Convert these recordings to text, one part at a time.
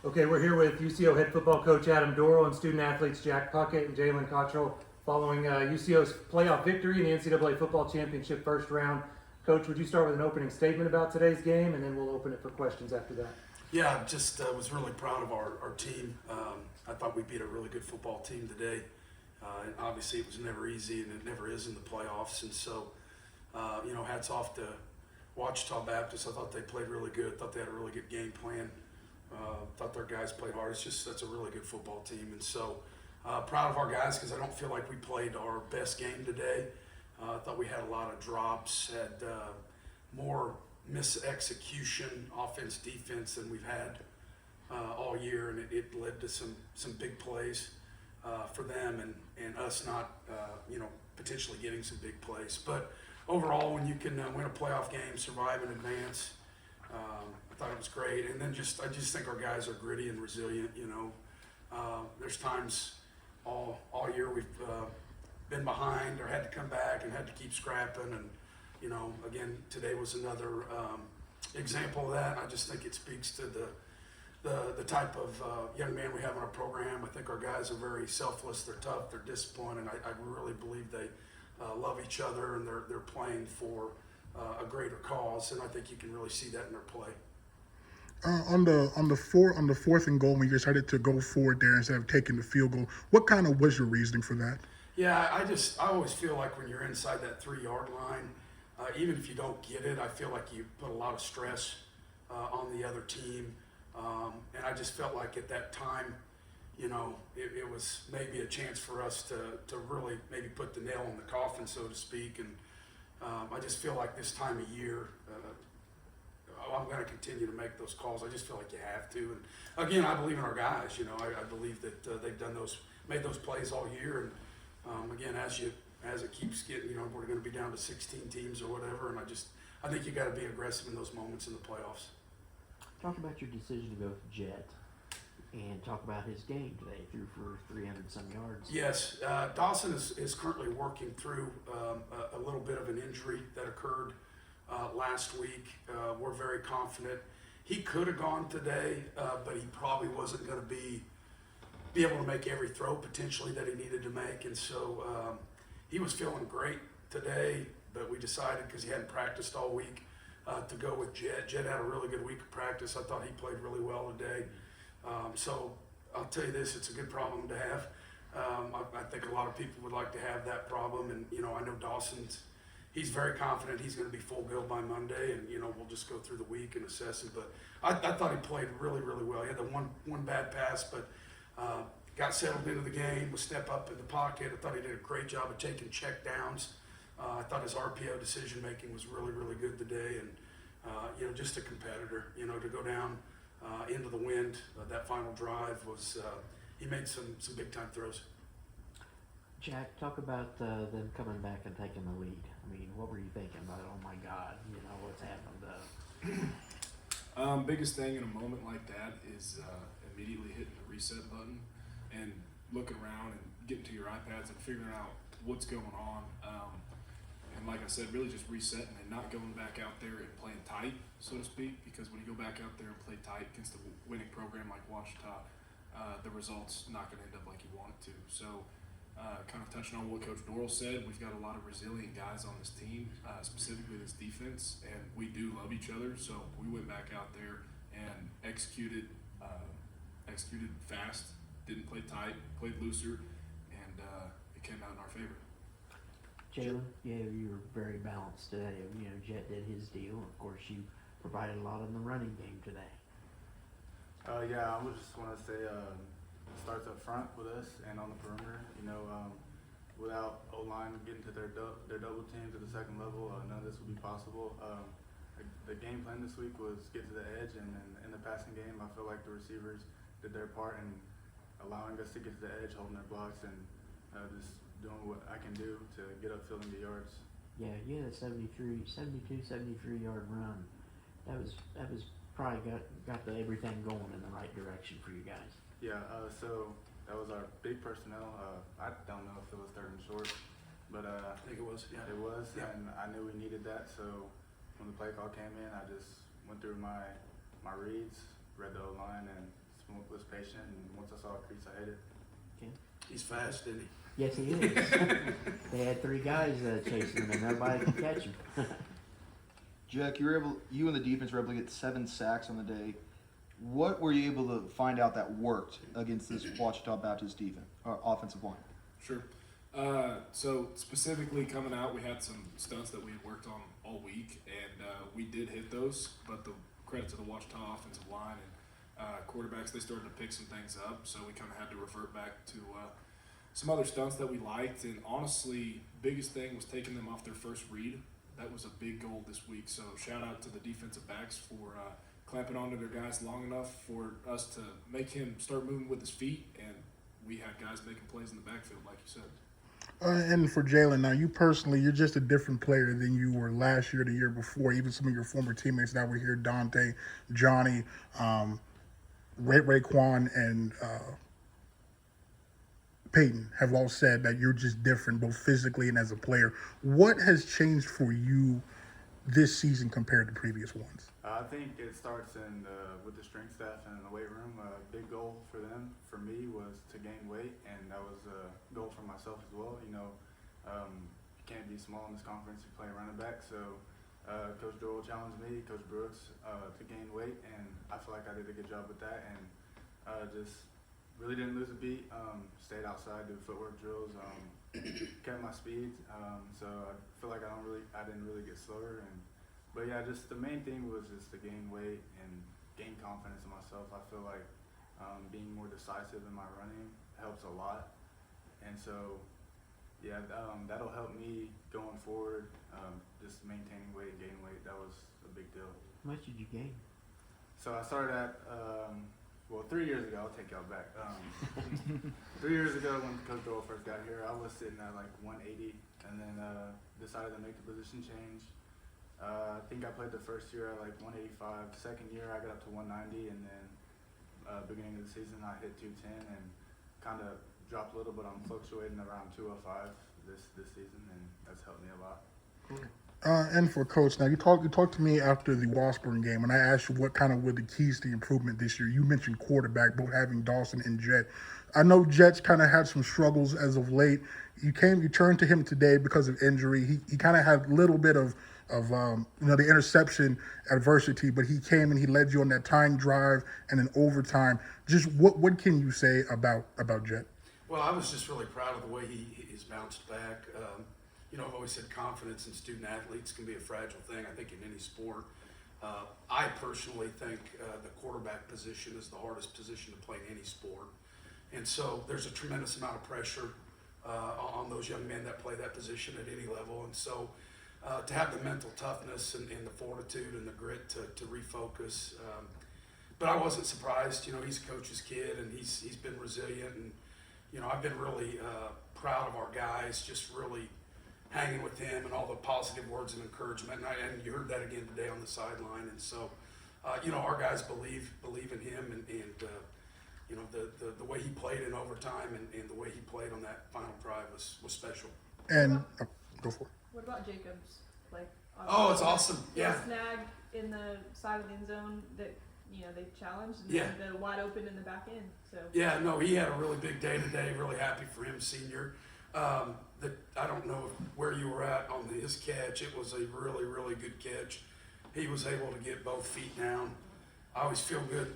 Okay, we're here with UCO head football coach Adam Dorrell and student athletes Jack Puckett and Jaylen Cottrell following UCO's playoff victory in the NCAA football championship first round. Coach, would you start with an opening statement about today's game, and then we'll open it for questions after that? Yeah, just was really proud of our team. I thought we beat a really good football team today. And obviously, it was never easy, and it never is in the playoffs. And so, hats off to Ouachita Baptist. I thought they played really good. Thought they had a really good game plan. Thought their guys played hard. That's a really good football team. And so, proud of our guys because I don't feel like we played our best game today. I thought we had a lot of drops, had more mis-execution, offense, defense than we've had all year, and it led to some big plays for them and us not, potentially getting some big plays. But overall, when you can win a playoff game, survive and advance, I thought it was great. And then I just think our guys are gritty and resilient. There's times all year we've been behind or had to come back and had to keep scrapping. And, again, today was another example of that. I just think it speaks to the type of young man we have in our program. I think our guys are very selfless. They're tough. They're disciplined. And I really believe they love each other, and they're playing for a greater cause. And I think you can really see that in their play. On the fourth and goal, when you decided to go forward there instead of taking the field goal, what kind of was your reasoning for that? Yeah, I always feel like when you're inside that 3-yard line, even if you don't get it, I feel like you put a lot of stress on the other team. And I just felt like at that time, it was maybe a chance for us to really maybe put the nail in the coffin, so to speak. And I just feel like this time of year, I'm going to continue to make those calls. I just feel like you have to. And again, I believe in our guys. I believe that they've made those plays all year. And again, as it keeps getting, we're going to be down to 16 teams or whatever. And I think you got to be aggressive in those moments in the playoffs. Talk about your decision to go with Jet, and talk about his game today. Threw for 300-some yards. Yes, Dawson is currently working through a little bit of an injury that occurred last week. We're very confident. He could have gone today, but he probably wasn't going to be able to make every throw potentially that he needed to make. And so he was feeling great today, but we decided because he hadn't practiced all week to go with Jet. Jet had a really good week of practice. I thought he played really well today. So I'll tell you this, it's a good problem to have. I think a lot of people would like to have that problem. And, I know he's very confident he's going to be full go by Monday, and we'll just go through the week and assess him. But I thought he played really, really well. He had the one bad pass, but got settled into the game, would step up in the pocket. I thought he did a great job of taking check downs. I thought his RPO decision making was really, really good today, and just a competitor. To go down into the wind, that final drive was he made some big time throws. Jack, talk about them coming back and taking the lead. I mean, what were you thinking about? Oh my God, what's happened? Biggest thing in a moment like that is immediately hitting the reset button and looking around and getting to your iPads and figuring out what's going on. And like I said, really just resetting and not going back out there and playing tight, so to speak, because when you go back out there and play tight against a winning program like Ouachita, the result's not going to end up like you want it to. So kind of touching on what Coach Dorrell said, we've got a lot of resilient guys on this team, specifically this defense, and we do love each other. So we went back out there and executed fast, didn't play tight, played looser, and it came out in our favor. Jaylen, you were very balanced today. Jet did his deal. Of course, you provided a lot in the running game today. I would just want to say it starts up front with us and on the perimeter. Without O-line getting to their double teams at the second level, none of this would be possible. The game plan this week was get to the edge, and then in the passing game, I feel like the receivers did their part in allowing us to get to the edge, holding their blocks, and just doing what I can do to get upfield and get yards. Yeah, you had a 73-yard run. That was probably got everything going in the right direction for you guys. Yeah, so that was our big personnel. I don't know if it was third and short, but I think it was. Yeah, it was, yeah. And I knew we needed that. So when the play call came in, I just went through my reads, read the O-line, and just was patient, and once I saw a crease, I hit it. He's fast, isn't he? Yes, he is. They had 3 guys chasing him, and nobody could catch him. Jack, you and the defense were able to get 7 sacks on the day. What were you able to find out that worked against this Ouachita Baptist defense or offensive line? Sure. So specifically coming out, we had some stunts that we had worked on all week, and we did hit those. But the credit to the Ouachita offensive line and quarterbacks, they started to pick some things up. So we kind of had to revert back to some other stunts that we liked. And honestly, biggest thing was taking them off their first read. That was a big goal this week. So shout out to the defensive backs for clamping onto their guys long enough for us to make him start moving with his feet. And we had guys making plays in the backfield, like you said. And for Jaylen, now you personally, you're just a different player than you were last year, the year before. Even some of your former teammates that were here, Dante, Johnny, Raekwon, and Peyton, have all said that you're just different, both physically and as a player. What has changed for you this season compared to previous ones? I think it starts with the strength staff and in the weight room. A big goal for them, for me, was to gain weight, and that was a goal for myself as well. You can't be small in this conference. You play running back, so Coach Dorrell challenged me, Coach Brooks, to gain weight, and I feel like I did a good job with that, and just really didn't lose a beat. Stayed outside, did footwork drills, kept my speed. So I feel like I didn't really get slower, but yeah, just the main thing was just to gain weight and gain confidence in myself. I feel like being more decisive in my running helps a lot, and so yeah, that'll help me going forward. Just maintaining weight and gaining weight, that was a big deal. How much did you gain? So I started at 3 years ago. I'll take y'all back. 3 years ago, when Coach Dorrell first got here, I was sitting at like 180, and then decided to make the position change. I think I played the first year at like 185. Second year, I got up to 190, and then beginning of the season, I hit 210 and kind of dropped a little, but I'm fluctuating around 205 this season, and that's helped me a lot. And for Coach, now you talked to me after the Washburn game, and I asked you what kind of were the keys to improvement this year. You mentioned quarterback, both having Dawson and Jet. I know Jet's kind of had some struggles as of late. You turned to him today because of injury. He kind of had a little bit of the interception adversity, but he came and he led you on that tying drive and in overtime. Just what can you say about Jet? Well, I was just really proud of the way he's bounced back. I've always said confidence in student athletes can be a fragile thing, I think, in any sport. I personally think the quarterback position is the hardest position to play in any sport. And so there's a tremendous amount of pressure on those young men that play that position at any level. And so to have the mental toughness and the fortitude and the grit to refocus. But I wasn't surprised. He's a coach's kid, and he's been resilient. And, I've been really proud of our guys, just really hanging with him and all the positive words of encouragement. And you heard that again today on the sideline. And so, our guys believe in him, and the way he played in overtime and the way he played on that final drive was special. And go for it. What about Jacob's play? Oh, it's awesome. Yeah. Snag in the side of the end zone that they challenged, and Yeah. then the wide open in the back end. So Yeah, no, he had a really big day today. Really happy for him, senior. I don't know where you were at on his catch. It was a really, really good catch. He was able to get both feet down. I always feel good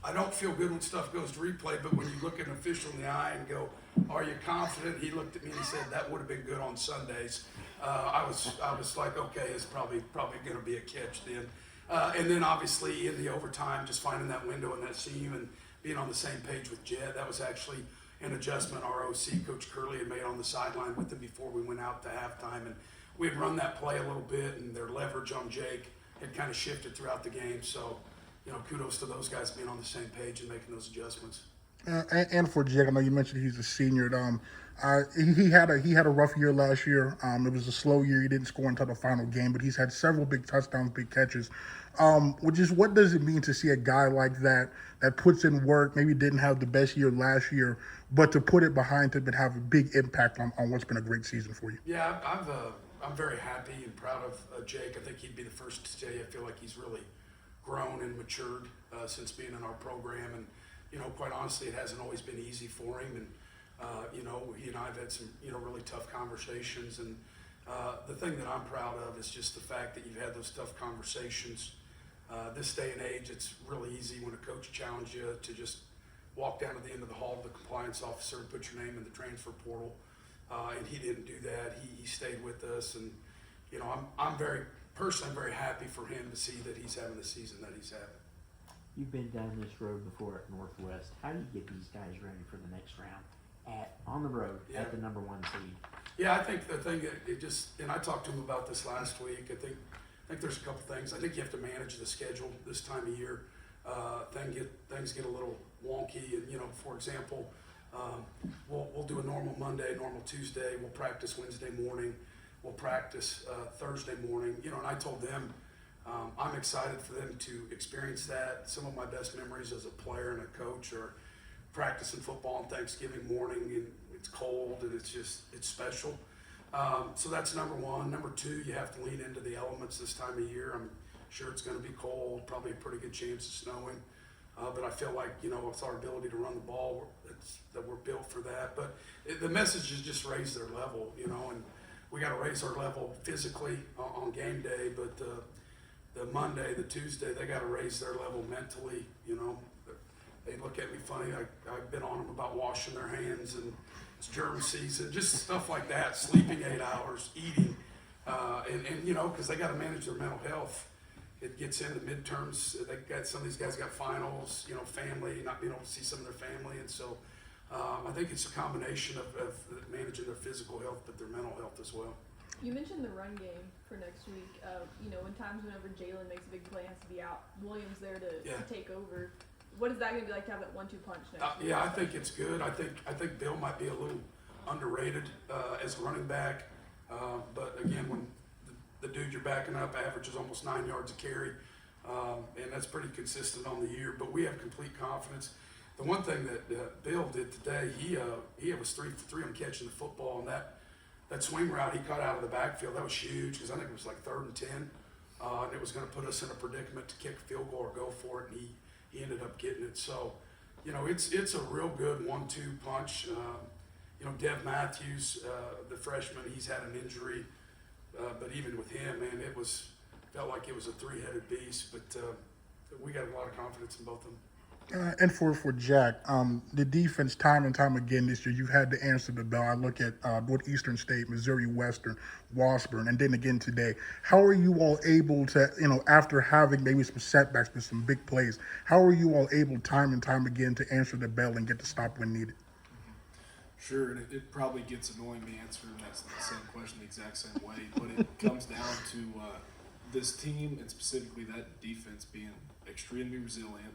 I don't feel good when stuff goes to replay, but when you look at an official in the eye and go, "Are you confident?" He looked at me and he said, "That would have been good on Sundays." I was like, okay, it's probably going to be a catch then. And then obviously in the overtime, just finding that window and that seam and being on the same page with Jed, that was actually an adjustment our OC, Coach Curley, had made on the sideline with him before we went out to halftime. And we had run that play a little bit, and their leverage on Jake had kind of shifted throughout the game. So, kudos to those guys being on the same page and making those adjustments. And for Jake, I know you mentioned he's a senior. He had a rough year last year. It was a slow year. He didn't score until the final game, but he's had several big touchdowns, big catches. What does it mean to see a guy like that puts in work, maybe didn't have the best year last year, but to put it behind him and have a big impact on what's been a great season for you? Yeah, I'm very happy and proud of Jake. I think he'd be the first to say I feel like he's really, grown and matured since being in our program, and quite honestly, it hasn't always been easy for him. And he and I have had some really tough conversations, and the thing that I'm proud of is just the fact that you've had those tough conversations. This day and age, it's really easy when a coach challenges you to just walk down to the end of the hall to the compliance officer and put your name in the transfer portal. And he didn't do that. He stayed with us, and I'm very happy for him to see that he's having the season that he's having. You've been down this road before at Northwest. How do you get these guys ready for the next round on the road at the number 1 seed? Yeah, I think the thing that and I talked to him about this last week. I think there's a couple things. I think you have to manage the schedule this time of year. Things get a little wonky, and for example, we'll do a normal Monday, normal Tuesday. We'll practice Wednesday morning. We'll practice Thursday morning. And I told them I'm excited for them to experience that. Some of my best memories as a player and a coach are practicing football on Thanksgiving morning, and it's cold and it's special. So that's number one. Number two, you have to lean into the elements this time of year. I'm sure it's going to be cold, probably a pretty good chance of snowing. But I feel like, it's our ability to run the ball that we're built for that. But the message is just raise their level, and we got to raise our level physically on game day. But the Monday, the Tuesday, they got to raise their level mentally. They look at me funny. I've been on them about washing their hands, and it's germ season, just stuff like that. Sleeping 8 hours, eating, and because they got to manage their mental health. It gets into midterms. Some of these guys got finals, family, not being able to see some of their family, and so I think it's a combination of managing their physical health, but their mental health as well. You mentioned the run game for next week. Whenever Jaylen makes a big play, has to be out. Williams there to take over. What is that going to be like to have that 1-2 punch next week? Yeah, I think it's good. I think Bill might be a little underrated as a running back, but again, when the dude you're backing up averages almost 9 yards a carry, and that's pretty consistent on the year. But we have complete confidence. The one thing that Bill did today, he was 3 for 3 on catching the football, and that swing route he caught out of the backfield, that was huge because I think it was like 3rd and 10, and it was going to put us in a predicament to kick a field goal or go for it, and he ended up getting it. So, it's a real good 1-2 punch. Dev Matthews, the freshman, he's had an injury. But even with him, man, felt like it was a 3-headed beast. But we got a lot of confidence in both of them. And for Jack, the defense time and time again this year, you've had to answer the bell. I look at both Eastern State, Missouri Western, Washburn, and then again today. How are you all able to, after having maybe some setbacks with some big plays, how are you all able time and time again to answer the bell and get the stop when needed? Sure, and it probably gets annoying me answering that same question the exact same way, but it comes down to this team and specifically that defense being extremely resilient,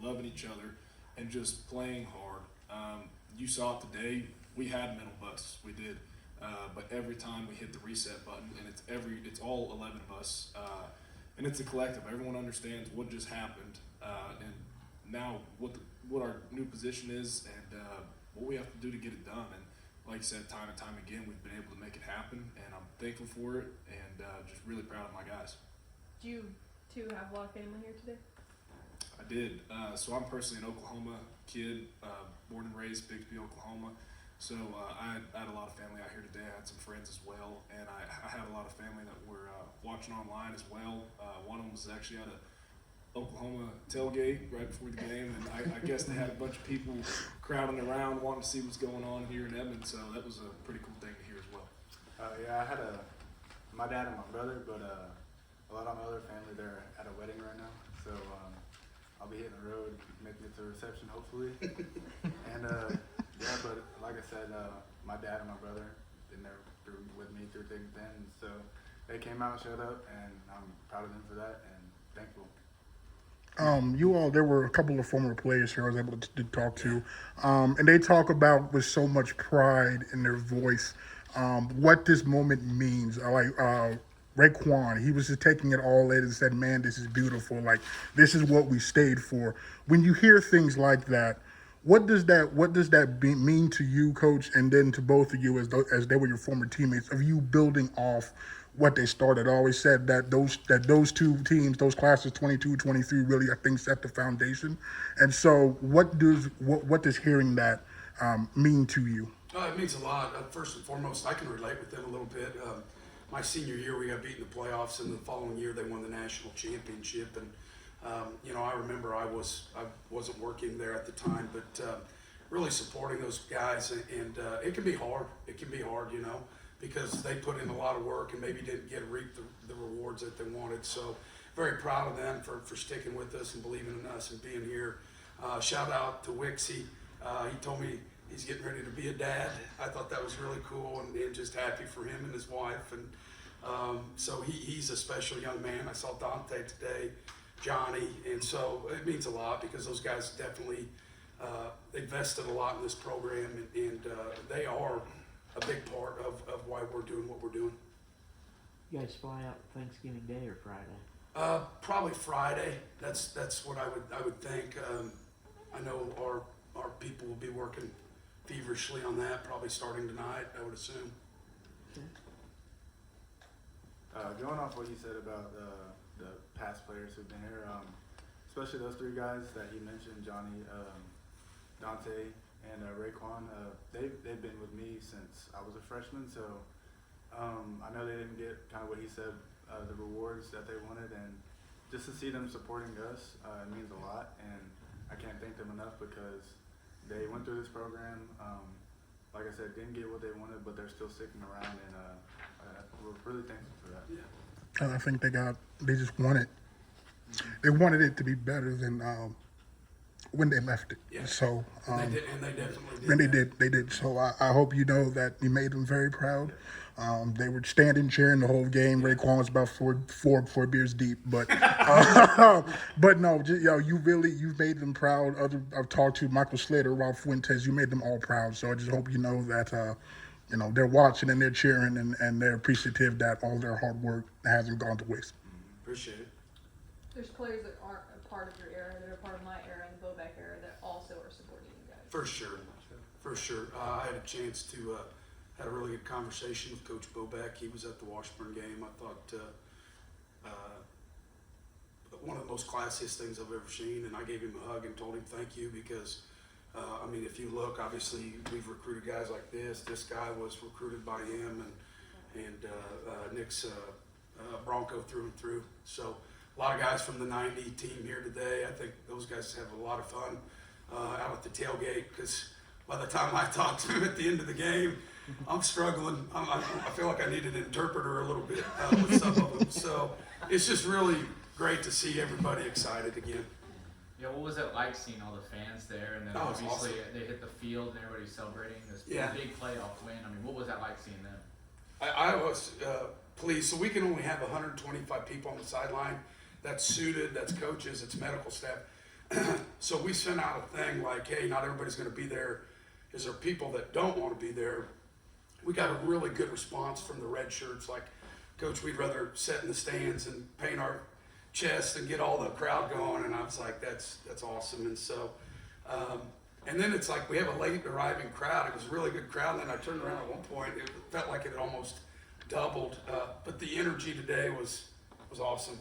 loving each other, and just playing hard. You saw it today. We had mental busts, we did, but every time we hit the reset button, and it's all 11 of us, and it's a collective. Everyone understands what just happened, and now what our new position is, and what we have to do to get it done. And like I said, time and time again, we've been able to make it happen, and I'm thankful for it, and just really proud of my guys. Do you two have a lot of family here today? I did. So I'm personally an Oklahoma kid, born and raised Bixby, Oklahoma. So I had a lot of family out here today. I had some friends as well, and I had a lot of family that were watching online as well. One of them was actually at a Oklahoma tailgate right before the game, and I guess they had a bunch of people crowding around wanting to see what's going on here in Edmond, so that was a pretty cool thing to hear as well. I had my dad and my brother, but a lot of my other family, they're at a wedding right now, so I'll be hitting the road, making it to a reception hopefully. And but like I said, my dad and my brother, been there with me through thick and thin, so they came out, showed up, and I'm proud of them for that and thankful. There were a couple of former players here I was able to talk to, and they talk about with so much pride in their voice what this moment means. Raekwon, he was just taking it all in and said, man, this is beautiful. Like, this is what we stayed for. When you hear things like that, what does that mean to you, Coach, and then to both of you as they were your former teammates, of you building off what they started. I always said that those two teams, those classes 22, 23, really I think set the foundation. And so, what does hearing that mean to you? It means a lot. First and foremost, I can relate with them a little bit. My senior year, we got beat in the playoffs, and the following year they won the national championship. And I remember I wasn't working there at the time, but really supporting those guys, and it can be hard. It can be hard, because they put in a lot of work and maybe didn't reap the rewards that they wanted. So very proud of them for sticking with us and believing in us and being here. Shout out to Wixie. He told me he's getting ready to be a dad. I thought that was really cool and just happy for him and his wife. And so he's a special young man. I saw Dante today, Johnny, and so it means a lot because those guys definitely invested a lot in this program, and they are a big part of why we're doing what we're doing. You guys fly out Thanksgiving Day or Friday? Probably Friday. That's what I would think. I know our people will be working feverishly on that, probably starting tonight, I would assume. Going off what you said about the past players who've been here, especially those three guys that you mentioned, Johnny, Dante, and Raekwon, they've been with me since I was a freshman, so I know they didn't get kind of what he said, the rewards that they wanted, and just to see them supporting us, it means a lot, and I can't thank them enough because they went through this program, like I said, didn't get what they wanted, but they're still sticking around, and we're really thankful for that. Yeah. And I think they just wanted it to be better than when they left it. Yeah. So They definitely did. They did. So I hope you know that you made them very proud. They were standing, cheering the whole game. Raekwon was about four beers deep, but but no, you've made them proud. I've talked to Michael Slater, Ralph Fuentes. You made them all proud. So I just hope you know that they're watching and they're cheering and they're appreciative that all their hard work hasn't gone to waste. Appreciate it. There's players that aren't a part of your era, that are part of my era and the Boback era, that also are supporting you guys. For sure. I had a chance to had a really good conversation with Coach Boback. He was at the Washburn game. I thought one of the most classiest things I've ever seen, and I gave him a hug and told him thank you because, if you look, obviously we've recruited guys like this. This guy was recruited by him, and Nick's Bronco through and through. So a lot of guys from the 90 team here today. I think those guys have a lot of fun out at the tailgate because by the time I talk to him at the end of the game, I'm struggling. I feel like I need an interpreter a little bit with some of them. So it's just really great to see everybody excited again. Yeah, what was it like seeing all the fans there? And then Oh, it's obviously awesome. they hit the field and everybody's celebrating this Yeah. big playoff win. What was that like seeing them? I was pleased. So we can only have 125 people on the sideline. That's suited, that's coaches, it's medical staff. So we sent out a thing like, hey, not everybody's going to be there. Is there people that don't want to be there? We got a really good response from the red shirts. Like, Coach, we'd rather sit in the stands and paint our chest and get all the crowd going. And I was like, that's awesome. And so, and then it's like we have a late arriving crowd. It was a really good crowd. And then I turned around at one point. It felt like it had almost doubled. But the energy today was awesome.